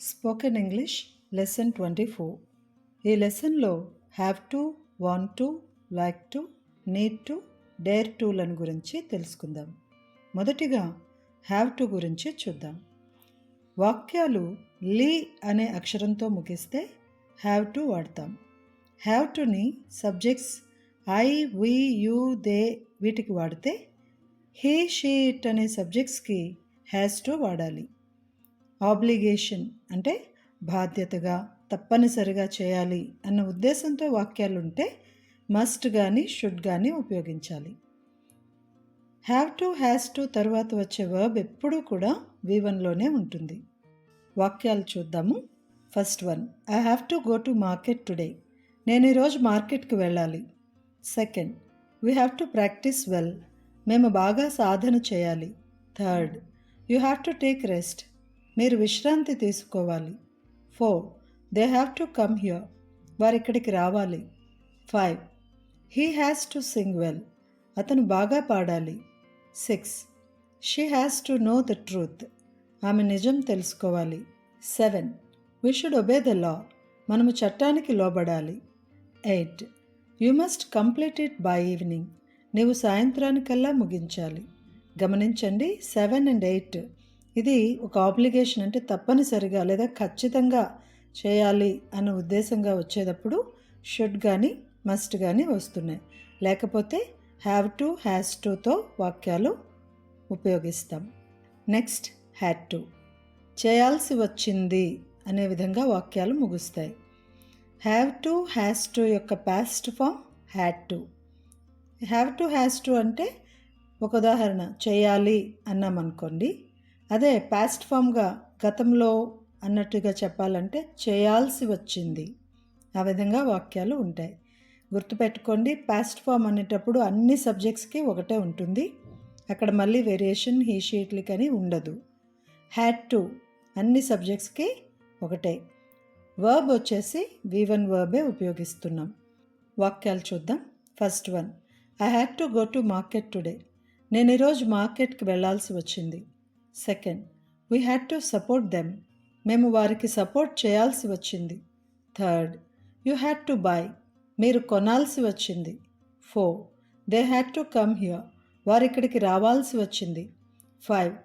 Spoken English lesson 24. ఈ లెసన్లో have to, want to, like to, need to, dare to లను గురించి తెలుసుకుందాం. మొదటిగా హ్యావ్ టు గురించి చూద్దాం. వాక్యాలు లీ అనే అక్షరంతో ముగిస్తే హ్యావ్ టు వాడతాం. హ్యావ్ టుని subjects I, we, you, they వీటికి వాడితే హీ, షీ, ఇట్ అనే సబ్జెక్ట్స్కి హ్యాస్ టు వాడాలి. ఆబ్లిగేషన్ అంటే బాధ్యతగా, తప్పనిసరిగా చేయాలి అన్న ఉద్దేశంతో వాక్యాలుంటే మస్ట్ కానీ షుడ్ కానీ ఉపయోగించాలి. హ్యావ్ టు, హ్యాస్ టు తర్వాత వచ్చే వర్బ్ ఎప్పుడూ కూడా V1లోనే ఉంటుంది. వాక్యాలు చూద్దాము. First one, I have to go to market today. నేను ఈరోజు మార్కెట్కి వెళ్ళాలి. Second, we have to practice well. మేము బాగా సాధన చేయాలి. Third, you have to take rest. మీరు విశ్రాంతి తీసుకోవాలి. 4, they have to come here. వారు ఇక్కడికి రావాలి. 5, he has to sing well. అతను బాగా పాడాలి. 6, she has to know the truth. ఆమె నిజం తెలుసుకోవాలి. 7, we should obey the law. మనము చట్టానికి లోబడాలి. 8, you must complete it by evening. నీవు సాయంత్రానికల్లా ముగించాలి. గమనించండి, 7 and 8 ఇది ఒక ఆబ్లిగేషన్, అంటే తప్పనిసరిగా లేదా ఖచ్చితంగా చేయాలి అన్న ఉద్దేశంగా వచ్చేటప్పుడు షుడ్ కానీ మస్ట్ కానీ వస్తున్నాయి. లేకపోతే హ్యావ్ టు, హ్యాస్ టుతో వాక్యాలు ఉపయోగిస్తాం. Next, had to. చేయాల్సి వచ్చింది అనే విధంగా వాక్యాలు ముగుస్తాయి. హ్యావ్ టు, హ్యాస్ టు యొక్క past form had to. Have to, has to అంటే ఒక ఉదాహరణ, చేయాలి అన్నామనుకోండి. అదే పాస్ట్ ఫామ్గా గతంలో అన్నట్టుగా చెప్పాలంటే చేయాల్సి వచ్చింది. ఆ విధంగా వాక్యాలు ఉంటాయి. గుర్తుపెట్టుకోండి, పాస్ట్ ఫామ్ అనేటప్పుడు అన్ని సబ్జెక్ట్స్కి ఒకటే ఉంటుంది. అక్కడ మళ్ళీ వేరియేషన్ హీ, షీట్లకి అని ఉండదు. హ్యాడ్ టు అన్ని సబ్జెక్ట్స్కి ఒకటే. వర్బ్ వచ్చేసి V1 వర్బే ఉపయోగిస్తున్నాం. వాక్యాలు చూద్దాం. First one, I had to go to market today. నేను ఈరోజు మార్కెట్కి వెళ్ళాల్సి వచ్చింది. Second, we had to support them. మేము వారికి సపోర్ట్ చేయాల్సి వచ్చింది. Third, you had to buy. మీరు కొనాల్సి వచ్చింది. 4, they had to come here. వారు ఇక్కడికి రావాల్సి వచ్చింది. 5,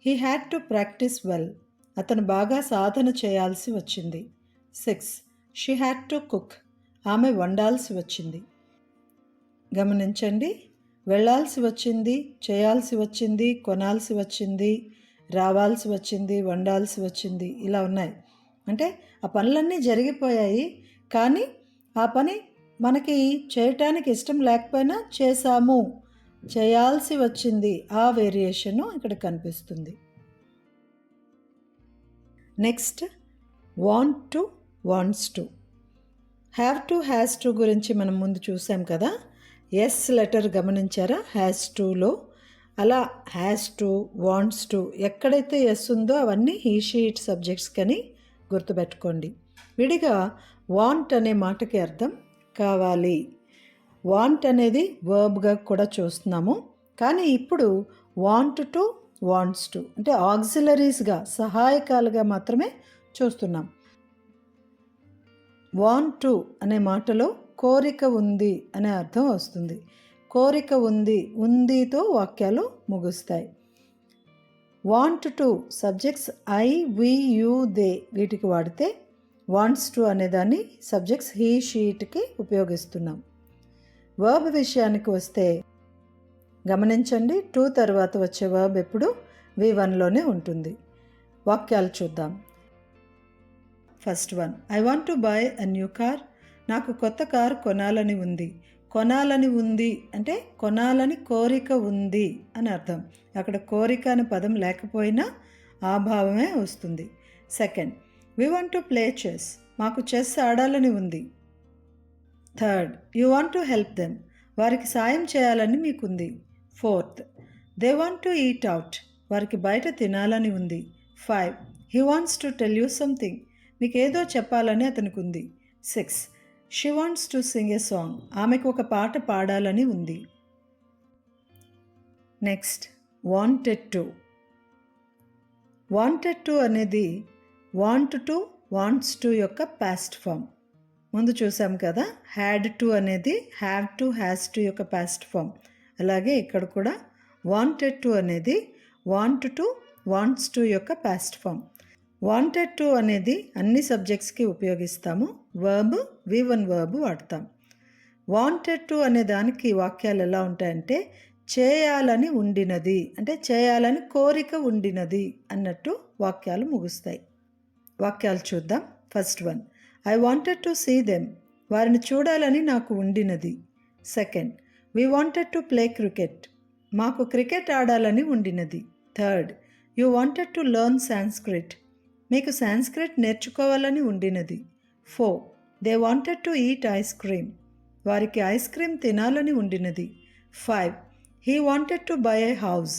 he had to practice well. అతను బాగా సాధన చేయాల్సి వచ్చింది. 6, షీ హ్యాడ్ టు కుక్. ఆమె వండాల్సి వచ్చింది. గమనించండి, వెళ్ళాల్సి వచ్చింది, చేయాల్సి వచ్చింది, కొనాల్సి వచ్చింది, రావాల్సి వచ్చింది, వండాల్సి వచ్చింది, ఇలా ఉన్నాయి. అంటే ఆ పనులన్నీ జరిగిపోయాయి, కానీ ఆ పని మనకి చేయటానికి ఇష్టం లేకపోయినా చేశాము, చేయాల్సి వచ్చింది, ఆ వేరియేషను ఇక్కడ కనిపిస్తుంది. Next, want to, wants to. Have to, has to గురించి మనం ముందు చూసాం కదా. ఎస్ లెటర్ గమనించారా హ్యాస్ టులో? అలా హ్యాస్ టు, వాంట్స్ టు ఎక్కడైతే ఎస్ ఉందో అవన్నీ హీ, షీ, ఇట్ సబ్జెక్ట్స్ కని గుర్తుపెట్టుకోండి. విడిగా వాంట్ అనే మాటకి అర్థం కావాలి. వాంట్ అనేది వర్బ్గా కూడా చూస్తున్నాము, కానీ ఇప్పుడు వాంట్ టు, వాంట్స్ టు అంటే ఆక్సిలరీస్గా, సహాయకాలుగా మాత్రమే చూస్తున్నాం. వాంట్ టు అనే మాటలో కోరిక ఉంది అనే అర్థం వస్తుంది. కోరిక ఉంది, ఉందితో వాక్యాలు ముగుస్తాయి. Want to subjects I, we, you, they వీటికి వాడితే వాంట్స్ టు అనేదాన్ని సబ్జెక్ట్స్ హీ, షీట్కి ఉపయోగిస్తున్నాం. వర్బ్ విషయానికి వస్తే గమనించండి, టు తర్వాత వచ్చే వర్బ్ ఎప్పుడు V1లోనే ఉంటుంది. వాక్యాలు చూద్దాం. First one, I want to buy a new car. నాకు కొత్త కారు కొనాలని ఉంది. కొనాలని ఉంది అంటే కొనాలని కోరిక ఉంది అని అర్థం. అక్కడ కోరిక అనే పదం లేకపోయినా ఆ భావమే వస్తుంది. Second, we want to play chess. మాకు చెస్ ఆడాలని ఉంది. Third, you want to help them. వారికి సాయం చేయాలని మీకుంది. Fourth, they want to eat out. వారికి బయట తినాలని ఉంది. 5, he wants to tell you something. మీకేదో చెప్పాలని అతనికి ఉంది. 6, she wants to sing a song. ఆమెకు ఒక పాట పాడాలని ఉంది. Next, wanted to. Wanted to అనేది వాంట్ టు, వాంట్స్ టు యొక్క పాస్ట్ ఫామ్. ముందు చూసాం కదా, హ్యాడ్ టు అనేది హ్యావ్ టు, హ్యాస్ టు యొక్క పాస్ట్ ఫామ్. అలాగే ఇక్కడ కూడా వాంటెడ్ టు అనేది వాంట్ టు, వాంట్స్ టు యొక్క పాస్ట్ ఫామ్. వాంటెడ్ టు అనేది అన్ని సబ్జెక్ట్స్కి ఉపయోగిస్తాము. వర్బ్, V1 వర్బ్ వాడతాం. వాంటెడ్ టు అనే దానికి వాక్యాలు ఎలా ఉంటాయంటే చేయాలని ఉండినది, అంటే చేయాలని కోరిక ఉండినది అన్నట్టు వాక్యాలు ముగుస్తాయి. వాక్యాలు చూద్దాం. First one, I wanted to see them. వారిని చూడాలని నాకు ఉండినది. Second, we wanted to play cricket. మాకు క్రికెట్ ఆడాలని ఉండినది. Third, you wanted to learn Sanskrit. మీకు సాంస్క్రిట్ నేర్చుకోవాలని ఉండినది. Four, they wanted to eat ice cream. వారికి ఐస్ క్రీమ్ తినాలని ఉండినది. Five, he wanted to buy a house.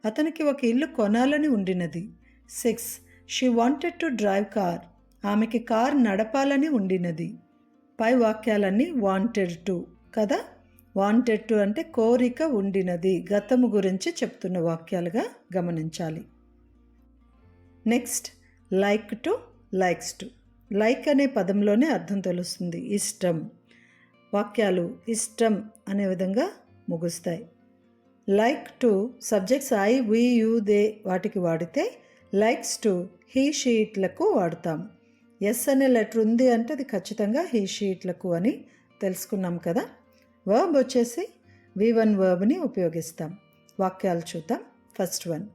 అతనికి ఒక ఇల్లు కొనాలని ఉండినది. Six, she wanted to drive car. ఆమెకి కార్ నడపాలని ఉండినది. పై వాక్యాలన్నీ వాంటెడ్ టు కదా. వాంటెడ్ టు అంటే కోరిక ఉండినది, గతము గురించి చెప్తున్న వాక్యాలుగా గమనించాలి. Next, like to, likes to. Like అనే పదంలోనే అర్థం తెలుస్తుంది, ఇష్టం. వాక్యాలు ఇష్టం అనే విధంగా ముగుస్తాయి. Like to subjects I, we, you, they వాటికి వాడితే, లైక్స్ టు హీ షీట్లకు వాడతాం. ఎస్ అనే లెటర్ ఉంది అంటే అది ఖచ్చితంగా హీ షీట్లకు అని తెలుసుకున్నాం కదా. వర్బ్ వచ్చేసి V1 వర్బ్ని ఉపయోగిస్తాం. వాక్యాలు చూద్దాం. First one,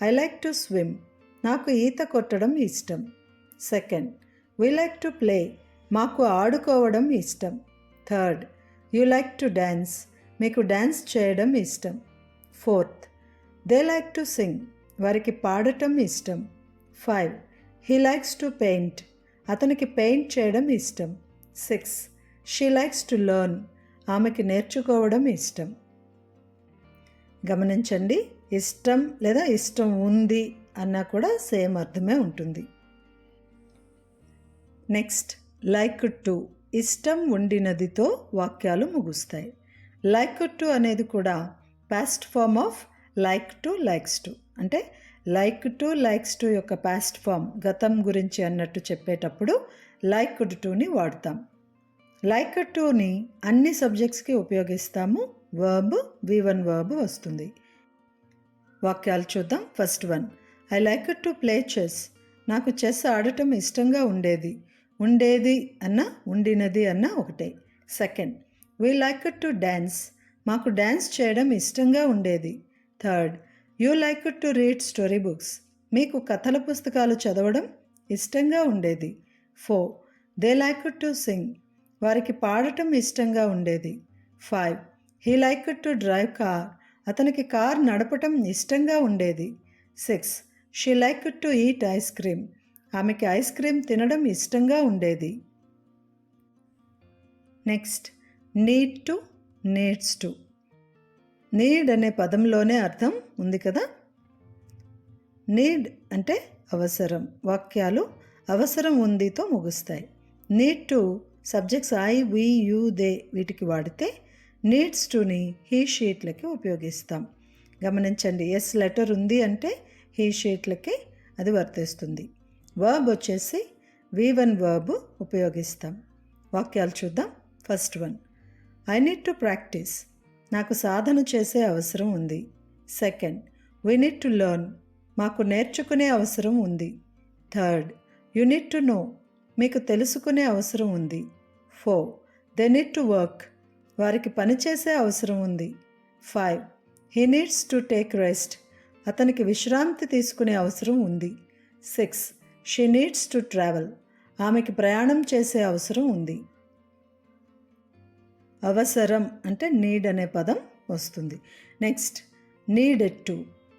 I like to swim. నాకు ఈత కొట్టడం ఇష్టం. Second, we like to play. మాకు ఆడుకోవడం ఇష్టం. Third, you like to dance. మీకు డ్యాన్స్ చేయడం ఇష్టం. Fourth, they like to sing. వారికి పాడటం ఇష్టం. Five, he likes to paint. అతనికి పెయింట్ చేయడం ఇష్టం. Six, she likes to learn. ఆమెకి నేర్చుకోవడం ఇష్టం. గమనించండి, ఇష్టం లేదా ఇష్టం ఉంది అన్నా కూడా సేమ్ అర్థమే ఉంటుంది. నెక్స్ట్, లైక్ టు, ఇష్టం ఉండినదితో వాక్యాలు ముగుస్తాయి. లైక్ టు అనేది కూడా past form of like to, likes to. అంటే లైక్ టు, లైక్స్ టు యొక్క పాస్ట్ ఫామ్ గతం గురించి అన్నట్టు చెప్పేటప్పుడు లైక్డ్ టుని వాడతాం. లైక్ టుని అన్ని సబ్జెక్ట్స్కి ఉపయోగిస్తాము. వర్బ్, V1 వర్బ్ వస్తుంది. వాక్యాలు చూద్దాం. First one, I like to play chess. నాకు చెస్ ఆడటం ఇష్టంగా ఉండేది. ఉండేది అన్న ఉండినది అన్న ఒకటే. Second, we like to dance. మాకు డ్యాన్స్ చేయడం ఇష్టంగా ఉండేది. Third, you like to read story books. మీకు కథల పుస్తకాలు చదవడం ఇష్టంగా ఉండేది. Four, they like to sing. వారికి పాడటం ఇష్టంగా ఉండేది. Five, he like to drive car. అతనికి కార్ నడపటం ఇష్టంగా ఉండేది. Six, she like to eat ice cream. ఆమెకి ఐస్ క్రీమ్ తినడం ఇష్టంగా ఉండేది. Next, need to, needs to. Need అనే పదంలోనే అర్థం ఉంది కదా. నీడ్ అంటే అవసరం. వాక్యాలు అవసరం ఉందితో ముగుస్తాయి. Need to subjects I, we, you, they వీటికి వాడితే, నీడ్స్ టుని హీ షీట్లకి ఉపయోగిస్తాం. గమనించండి, ఎస్ లెటర్ ఉంది అంటే హీ షీట్లకి అది వర్తిస్తుంది. వర్బ్ వచ్చేసి V1 వర్బ్ ఉపయోగిస్తాం. వాక్యాలు చూద్దాం. First one, I need to practice. నాకు సాధన చేసే అవసరం ఉంది. Second, we need to learn. మాకు నేర్చుకునే అవసరం ఉంది. Third, you need to know. మీకు తెలుసుకునే అవసరం ఉంది. Four, they need to work. వారికి పనిచేసే అవసరం ఉంది. Five, he needs to take rest. అతనికి విశ్రాంతి తీసుకునే అవసరం ఉంది. Six, she needs to travel. ఆమెకి ప్రయాణం చేసే అవసరం ఉంది. అవసరం అంటే నీడ్ అనే పదం వస్తుంది. Next, needed to.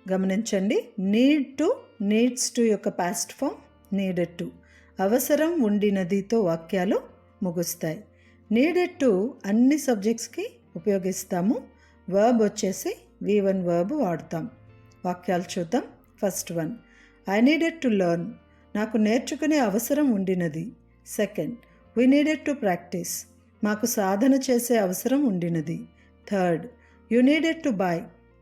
గమనించండి, నీడ్ టు, నీడ్స్ టు యొక్క పాస్ట్ ఫామ్ నీడెడ్ టు. అవసరం ఉండినదితో వాక్యాలు ముగుస్తాయి. నీడెడ్ టు అన్ని సబ్జెక్ట్స్కి ఉపయోగిస్తాము. వర్బ్ వచ్చేసి V1 వర్బ్ వాడతాం. వాక్యాలు చూద్దాం. First one, I needed to learn. నాకు నేర్చుకునే అవసరం ఉండినది. Second, we needed to practise. మాకు సాధన చేసే అవసరం ఉండినది. Third, you needed to buy.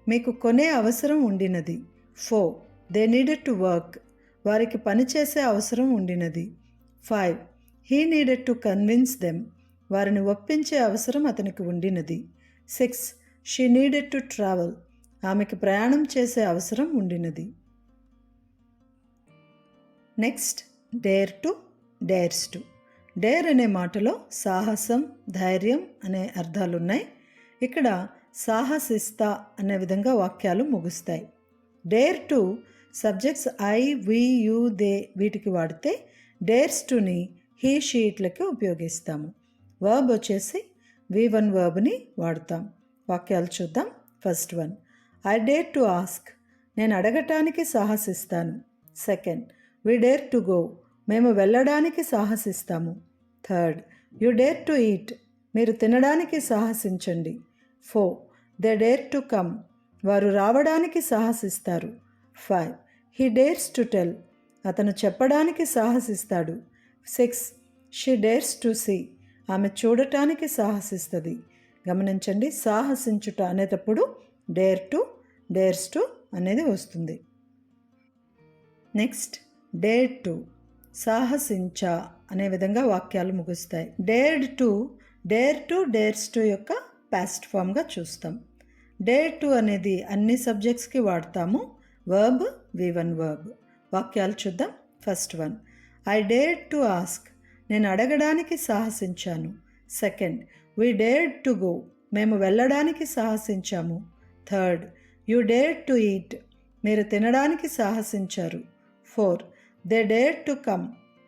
మీకు కొనే అవసరం ఉండినది. Four, they needed to work. వారికి పనిచేసే అవసరం ఉండినది. 5. He needed to convince them. వారిని ఒప్పించే అవసరం అతనికి ఉండినది. 6. She needed to travel. ఆమెకి ప్రయాణం చేసే అవసరం ఉండినది. Next, dare to, dares to. Dare అనే మాటలో సాహసం, ధైర్యం అనే అర్థాలున్నాయి. ఇక్కడ సాహసిస్తా అనే విధంగా వాక్యాలు ముగుస్తాయి. Dare to subjects I, we, you, they వీటికి వాడితే డేర్స్ టుని హీ, షీట్లకి ఉపయోగిస్తాము. వర్బ్ వచ్చేసి V1 వర్బ్ని వాడతాం. వాక్యాలు చూద్దాం. First one, I dare to ask. నేను అడగటానికి సాహసిస్తాను. Second, we dare to go. మేము వెళ్ళడానికి సాహసిస్తాము. Third, you dare to eat. మీరు తినడానికి సాహసించండి. 4, దే డేర్ టు కమ్. వారు రావడానికి సాహసిస్తారు. 5, హీ డేర్స్ టు టెల్. అతను చెప్పడానికి సాహసిస్తాడు. 6, షీ డేర్స్ టు సీ. ఆమె చూడటానికి సాహసిస్తుంది. గమనించండి, సాహసించుట అనేటప్పుడు డేర్ టు, డేర్స్ టు అనేది వస్తుంది. నెక్స్ట్, డేర్ టు, సాహసించ అనే విధంగా వాక్యాలు ముగుస్తాయి. డేర్ టు, డేర్స్ టు యొక్క పాస్ట్ ఫామ్గా చూస్తాం. డేర్ టు అనేది అన్ని సబ్జెక్ట్స్కి వాడతాము. Verb V1 verb. వాక్యాలు చూద్దాం. First one, I dare to ask. నేను అడగడానికి సాహసించాను. Second, we dare to go. మేము వెళ్ళడానికి సాహసించాము. Third, you dare to eat. మీరు తినడానికి సాహసించారు. 4, దే డేర్ టు కమ్.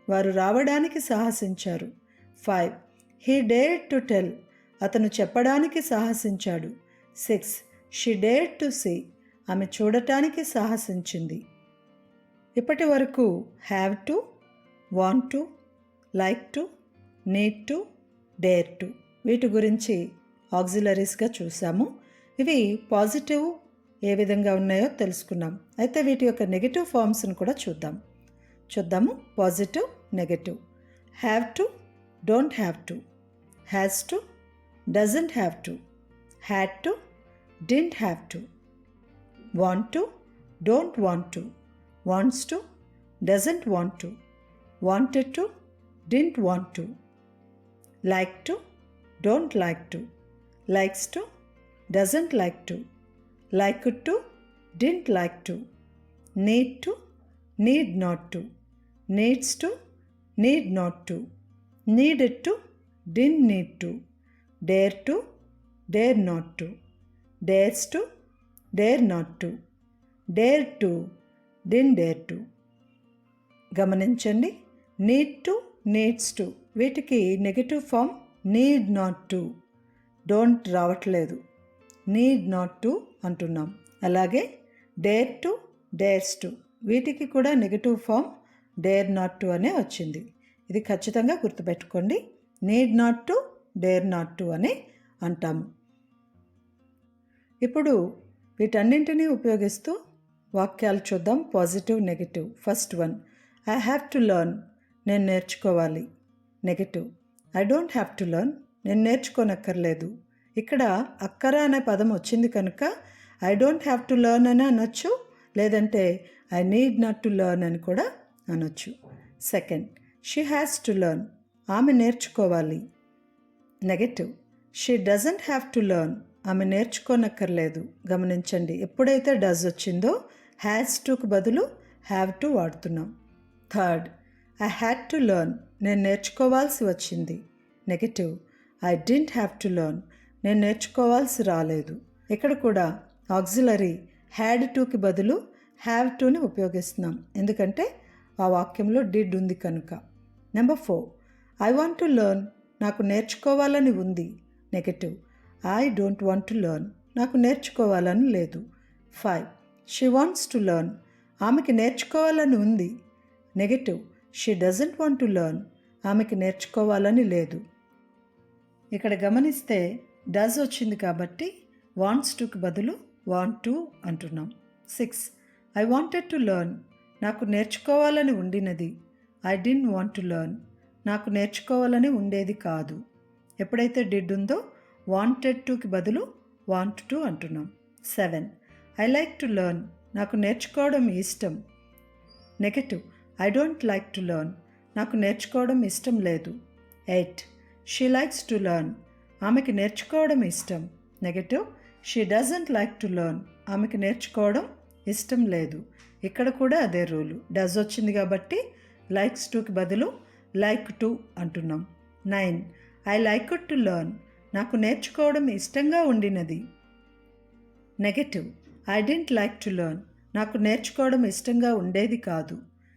వారు రావడానికి సాహసించారు. 5, హీ డేర్ టు టెల్. అతను చెప్పడానికి సాహసించాడు. 6, షీ డేర్ టు సీ. ఆమె చూడటానికి సాహసించింది. ఇప్పటి వరకు have to, want to, like to, need to, dare to వీటి గురించి ఆక్సిలరీస్గా చూసాము. ఇవి పాజిటివ్ ఏ విధంగా ఉన్నాయో తెలుసుకున్నాం. అయితే వీటి యొక్క నెగటివ్ ఫార్మ్స్ని కూడా చూద్దాము. Positive, negative. Have to, don't have to. Has to, doesn't have to. Had to, didn't have to. Want to, don't want to. Wants to, doesn't want to. Wanted to, didn't want to. Like to, don't like to. Likes to, doesn't like to. Like to, didn't like to. Need to, need not to. Needs to, need not to. Needed to, didn't need to. Dare to, dare not to. Dares to, dare not to. Dare to, didn't dare to. గమనించండి, need to, needs to వీటికి negative form need not to. Don't రావట్లేదు, need not to అంటున్నాం. అలాగే dare to, dares to వీటికి కూడా negative form dare not to అనే వచ్చింది. ఇది ఖచ్చితంగా గుర్తుపెట్టుకోండి. Need not to, dare not to అని అంటాము. ఇప్పుడు వీటన్నింటినీ ఉపయోగిస్తూ వాక్యాలు చూద్దాం. Positive, negative. First one, I have to learn. నేను నేర్చుకోవాలి. Negative, I don't have to learn. నేను నేర్చుకోనక్కర్లేదు. ఇక్కడ అక్కర అనే పదం వచ్చింది కనుక I don't have to learn అని అనొచ్చు, లేదంటే I need not to learn అని కూడా అనొచ్చు. Second, she has to learn. ఆమె నేర్చుకోవాలి. Negative, she doesn't have to learn. ఆమె నేర్చుకోనక్కర్లేదు. గమనించండి, ఎప్పుడైతే డజ్ వచ్చిందో హ్యాస్ టుకు బదులు హ్యావ్ టు వాడుతున్నాం. Third, I had to learn. నేను నేర్చుకోవాల్సి వచ్చింది. Negative, I didn't have to learn. నేను నేర్చుకోవాల్సి రాలేదు. ఇక్కడ కూడా ఆక్సిలరీ హ్యాడ్ టుకి బదులు హ్యావ్ టుని ఉపయోగిస్తున్నాం, ఎందుకంటే ఆ వాక్యంలో డిడ్ ఉంది కనుక. Number 4, I want to learn. నాకు నేర్చుకోవాలని ఉంది. Negative, I don't want to learn. నాకు నేర్చుకోవాలని లేదు. 5, షీ వాంట్స్ టు లెర్న్. ఆమెకి నేర్చుకోవాలని ఉంది. Negative, she doesn't want to learn. ఆమెకి నేర్చుకోవాలని లేదు. ఇక్కడ గమనిస్తే డస్ వచ్చింది కాబట్టి వాంట్స్ టుకి బదులు వాంట్ టు అంటున్నాం. 6, ఐ వాంటెడ్ టు లెర్న్. నాకు నేర్చుకోవాలని ఉండినది. I didn't want to learn. నాకు నేర్చుకోవాలని ఉండేది కాదు. ఎప్పుడైతే డిడ్ ఉందో వాంటెడ్ టుకి బదులు వాంట్ టు అంటున్నాం. 7, ఐ లైక్ టు లెర్న్. నాకు నేర్చుకోవడం ఇష్టం. Negative, I don't like to learn, నాకు నేర్చుకోవడం ఇష్టం లేదు. 8. షీ లైక్స్ టు లెర్న్, ఆమెకి నేర్చుకోవడం ఇష్టం. Negative, she doesn't like to learn, ఆమెకి నేర్చుకోవడం ఇష్టం లేదు. ఇక్కడ కూడా అదే రూలు, డస్ వచ్చింది కాబట్టి లైక్స్ టుకి బదులు లైక్ టు అంటున్నాం. 9. ఐ లైక్ టు లెర్న్, నాకు నేర్చుకోవడం ఇష్టంగా ఉండినది. Negative, I didn't like to learn, నాకు నేర్చుకోవడం ఇష్టంగా ఉండేది కాదు.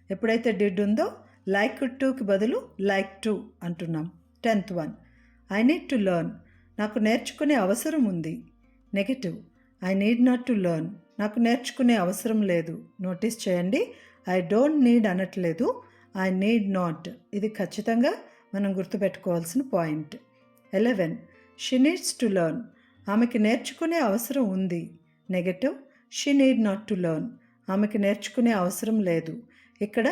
ఎప్పుడైతే డిడ్ ఉందో లైక్ టుకి బదులు లైక్ టు అంటున్నాం. 10th one, I need to learn, నాకు నేర్చుకునే అవసరం ఉంది. Negative, I need not to learn, నాకు నేర్చుకునే అవసరం లేదు. నోటీస్ చేయండి, ఐ డోంట్ నీడ్ అనట్లేదు, ఐ నీడ్ నాట్. ఇది ఖచ్చితంగా మనం గుర్తుపెట్టుకోవాల్సిన point. 11. She needs to learn, ఆమెకి నేర్చుకునే అవసరం ఉంది. Negative, she need not to learn, ఆమెకి నేర్చుకునే అవసరం లేదు. ఇక్కడ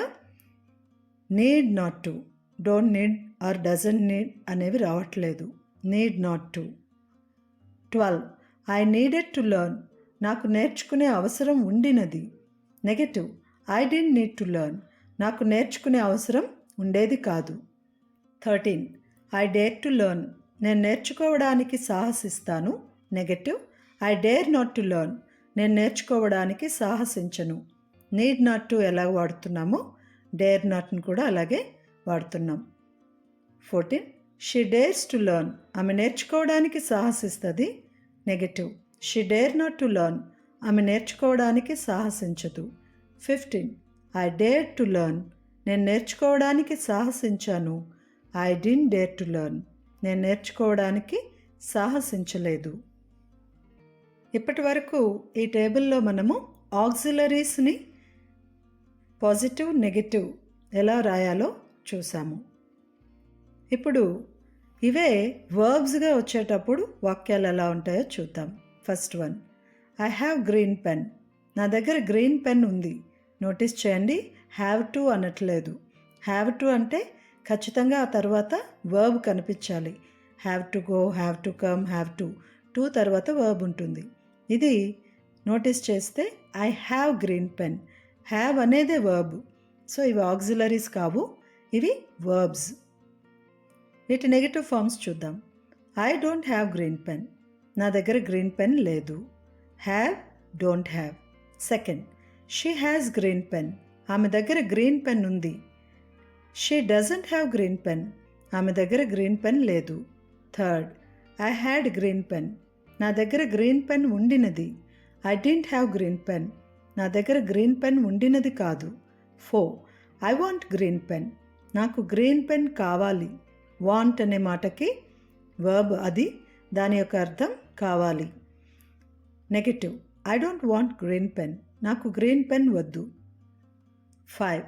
need not to, don't need or doesn't need అనేవి రావట్లేదు. Need not to. 12. I needed to learn, నాకు నేర్చుకునే అవసరం ఉండినది. Negative, I didn't need to learn, నాకు నేర్చుకునే అవసరం ఉండేది కాదు. 13. ఐ డేర్ టు లెర్న్, నేను నేర్చుకోవడానికి సాహసిస్తాను. Negative, I dare not to learn, నేను నేర్చుకోవడానికి సాహసించను. నీడ్ నాట్ టు ఎలా వాడుతున్నామో డేర్ నాట్ని కూడా అలాగే వాడుతున్నాం. 14. షీ డేర్స్ టు లెర్న్, ఆమె నేర్చుకోవడానికి సాహసిస్తుంది. Negative, she dare not to learn, ఆమె నేర్చుకోవడానికి సాహసించదు. 15. ఐ డేర్ టు లెర్న్, నేను నేర్చుకోవడానికి సాహసించాను. I didn't dare to learn, నేను నేర్చుకోవడానికి సాహసించలేదు. ఇప్పటి వరకు ఈ టేబుల్లో మనము ఆక్సిలరీస్ని పాజిటివ్, నెగటివ్ ఎలా రాయాలో చూసాము. ఇప్పుడు ఇవే వర్బ్స్గా వచ్చేటప్పుడు వాక్యాలు ఎలా ఉంటాయో చూద్దాం. First one, I have green pen, నా దగ్గర గ్రీన్ పెన్ ఉంది. నోటీస్ చేయండి, హ్యావ్ టు అనట్లేదు. హ్యావ్ టు అంటే ఖచ్చితంగా ఆ తర్వాత వర్బ్ కనిపించాలి. Have to go, have to come, have to తర్వాత వర్బ్ ఉంటుంది. ఇది నోటీస్ చేస్తే I have green pen, have అనేదే వర్బ్. సో ఇవి ఆక్సిలరీస్ కావు, ఇవి వర్బ్స్. వీటి నెగటివ్ ఫార్మ్స్ చూద్దాం. I don't have green pen, నా దగ్గర గ్రీన్ పెన్ లేదు. Have, don't have. Second, she has green pen, ఆమె దగ్గర గ్రీన్ పెన్ ఉంది. She doesn't have green pen, ఆమె దగ్గర గ్రీన్ పెన్ లేదు. Third, I had green pen, నా దగ్గర గ్రీన్ పెన్ ఉండినది. I didn't have green pen, నా దగ్గర గ్రీన్ పెన్ ఉండినది కాదు. 4. ఐ వాంట్ గ్రీన్ పెన్, నాకు గ్రీన్ పెన్ కావాలి. వాంట్ అనే మాటకి వర్బ్ అది, దాని యొక్క అర్థం కావాలి. Negative, I don't want green pen, నాకు గ్రీన్ పెన్ వద్దు. 5.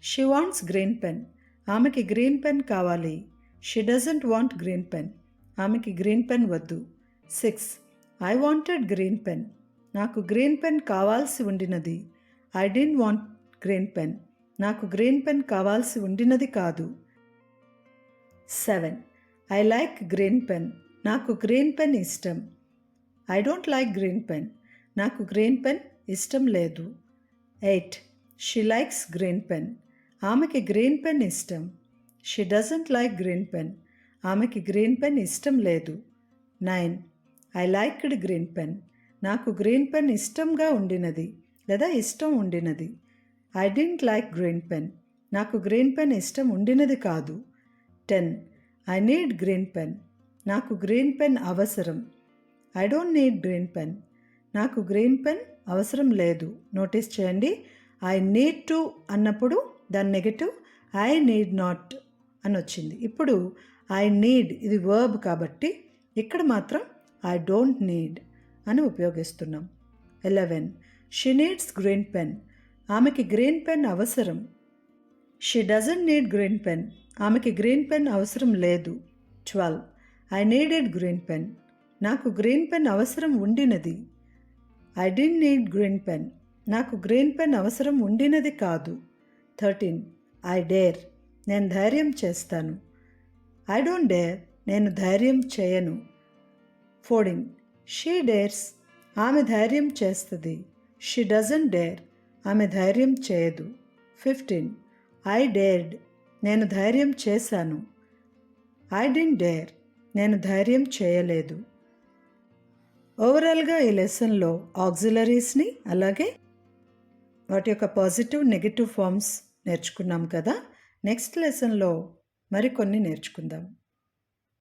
షీ వాంట్స్ గ్రీన్ పెన్, ఆమెకి గ్రీన్ పెన్ కావాలి. She doesn't want green pen, ఆమెకి గ్రీన్ పెన్ వద్దు. 6. ఐ వాంటెడ్ గ్రీన్ పెన్, నాకు గ్రీన్ పెన్ కావాల్సి ఉండినది. I didn't want green pen, నాకు గ్రీన్ పెన్ కావాల్సి ఉండినది కాదు. 7. ఐ లైక్ గ్రీన్ పెన్, నాకు గ్రీన్ పెన్ ఇష్టం. I don't like green pen, నాకు గ్రీన్ పెన్ ఇష్టం లేదు. 8. షీ లైక్స్ గ్రీన్ పెన్, ఆమెకి గ్రీన్ పెన్ ఇష్టం. She doesn't like green pen, ఆమెకి గ్రీన్ పెన్ ఇష్టం లేదు. 9. ఐ లైక్డ్ గ్రీన్ పెన్, నాకు గ్రీన్ పెన్ ఇష్టంగా ఉండినది లేదా ఇష్టం ఉండినది. I didn't like green pen, నాకు గ్రీన్ పెన్ ఇష్టం ఉండినది కాదు. 10. ఐ నీడ్ గ్రీన్ పెన్, నాకు గ్రీన్ పెన్ అవసరం. I don't need green pen, నాకు గ్రీన్ పెన్ అవసరం లేదు. నోటీస్ చేయండి, ఐ నీడ్ టు అన్నప్పుడు దాని నెగటివ్ ఐ నీడ్ నాట్ అని వచ్చింది. ఇప్పుడు ఐ నీడ్ ఇది వర్బ్ కాబట్టి ఇక్కడ మాత్రం ఐ డోంట్ నీడ్ అని ఉపయోగిస్తున్నాం. 11. షీ నీడ్స్ గ్రీన్ పెన్, ఆమెకి గ్రీన్ పెన్ అవసరం. She doesn't need green pen, ఆమెకి గ్రీన్ పెన్ అవసరం లేదు. 12. ఐ నీడెడ్ గ్రీన్ పెన్, నాకు గ్రీన్ పెన్ అవసరం ఉండినది. I didn't need green pen, నాకు గ్రీన్ పెన్ అవసరం ఉండినది కాదు. 13. ఐ డేర్, నేను ధైర్యం చేస్తాను. ఐ డోంట్ డేర్, నేను ధైర్యం చేయను. 14. షీ డేర్స్, ఆమె ధైర్యం చేస్తుంది. షీ డజంట్ డేర్, ఆమె ధైర్యం చేయదు. 15. I dared. నేను ధైర్యం చేశాను. I didn't dare. నేను ధైర్యం చేయలేదు. ఓవరాల్గా ఈ లెసన్లో ఆక్సిలరీస్ని అలాగే వాటి యొక్క పాజిటివ్ నెగటివ్ ఫార్మ్స్ నేర్చుకున్నాం కదా. నెక్స్ట్ లెసన్లో మరికొన్ని నేర్చుకుందాం.